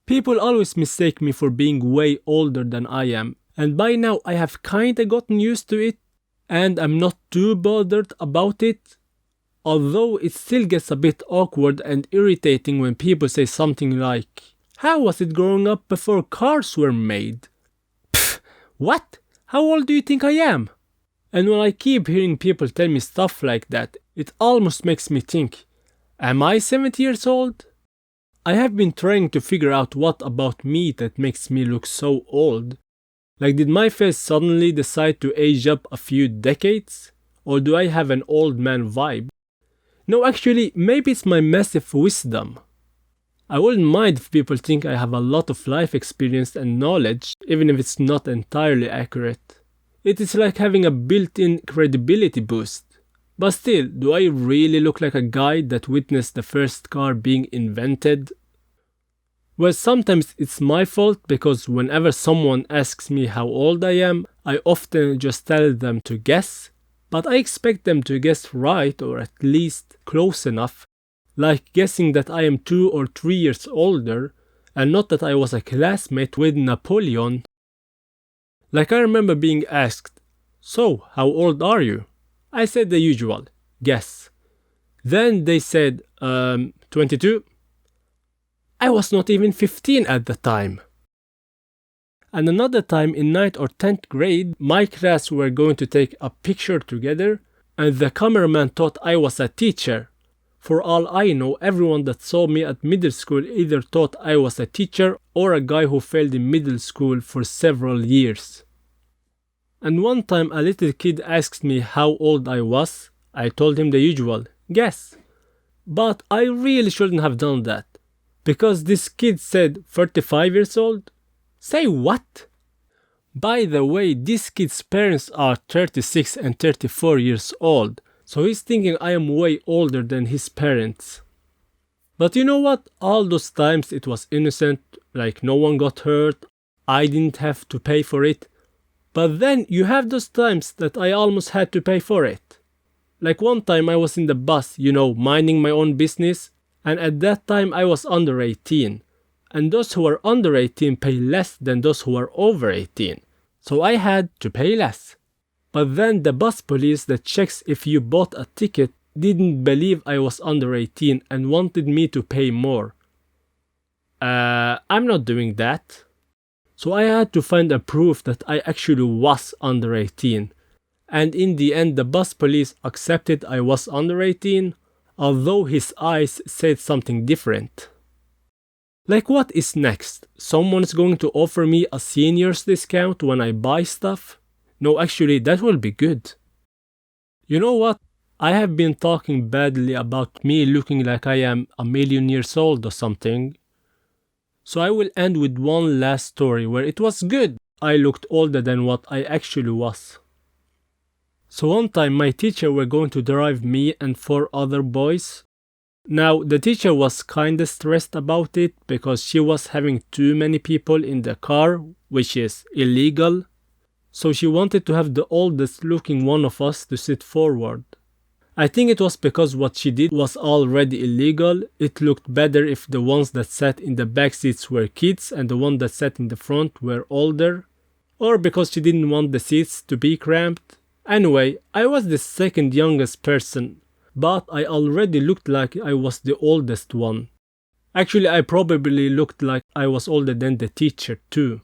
People always mistake me for being way older than I am, and by now I have kinda gotten used to it, and I'm not too bothered about it. Although it still gets a bit awkward and irritating when people say something like, "How was it growing up before cars were made?" Pfft, what? How old do you think I am? And when I keep hearing people tell me stuff like that, it almost makes me think, am I 70 years old? I have been trying to figure out what about me that makes me look so old. Like, did my face suddenly decide to age up a few decades? Or do I have an old man vibe? No, actually, maybe it's my massive wisdom. I wouldn't mind if people think I have a lot of life experience and knowledge, even if it's not entirely accurate. It is like having a built-in credibility boost. But still, do I really look like a guy that witnessed the first car being invented? Well, sometimes it's my fault because whenever someone asks me how old I am, I often just tell them to guess. But I expect them to guess right, or at least close enough, like guessing that I am 2 or 3 years older, and not that I was a classmate with Napoleon. Like, I remember being asked, "So, how old are you?" I said the usual, guess. Then they said, 22. I was not even 15 at the time. And another time in 9th or 10th grade, my class were going to take a picture together, and the cameraman thought I was a teacher. For all I know, everyone that saw me at middle school either thought I was a teacher or a guy who failed in middle school for several years. And one time a little kid asked me how old I was. I told him the usual, guess. But I really shouldn't have done that, because this kid said 35 years old. Say what? By the way, this kid's parents are 36 and 34 years old, so he's thinking I am way older than his parents. But you know what? All those times it was innocent, like no one got hurt, I didn't have to pay for it. But then you have those times that I almost had to pay for it. Like one time I was in the bus, minding my own business, and at that time I was under 18. And those who are under 18 pay less than those who are over 18. So I had to pay less. But then the bus police that checks if you bought a ticket didn't believe I was under 18 and wanted me to pay more. I'm not doing that. So I had to find a proof that I actually was under 18. And in the end, the bus police accepted I was under 18, although his eyes said something different. Like, what is next? Someone's going to offer me a senior's discount when I buy stuff? No, actually, that will be good. You know what? I have been talking badly about me looking like I am a million years old or something. So I will end with one last story where it was good. I looked older than what I actually was. So one time my teacher were going to drive me and 4 other boys. Now the teacher was kinda stressed about it because she was having too many people in the car, which is illegal. So she wanted to have the oldest looking one of us to sit forward. I think it was because what she did was already illegal. It looked better if the ones that sat in the back seats were kids and the ones that sat in the front were older. Or because she didn't want the seats to be cramped. Anyway, I was the second youngest person, but I already looked like I was the oldest one. Actually, I probably looked like I was older than the teacher too.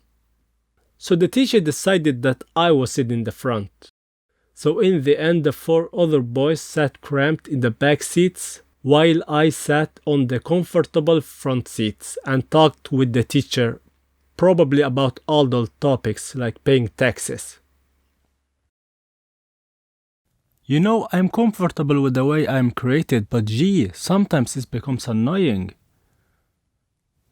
So the teacher decided that I was sitting in the front. So in the end, the 4 other boys sat cramped in the back seats, while I sat on the comfortable front seats and talked with the teacher, probably about adult topics like paying taxes. I'm comfortable with the way I'm created, but gee, sometimes it becomes annoying.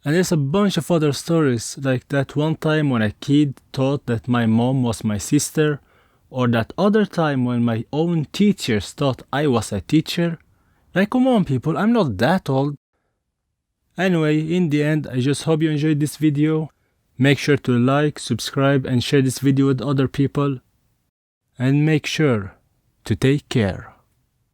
And there's a bunch of other stories, like that one time when a kid thought that my mom was my sister, or that other time when my own teachers thought I was a teacher. Like, come on people, I'm not that old. Anyway, in the end, I just hope you enjoyed this video. Make sure to like, subscribe, and share this video with other people. And make sure to take care.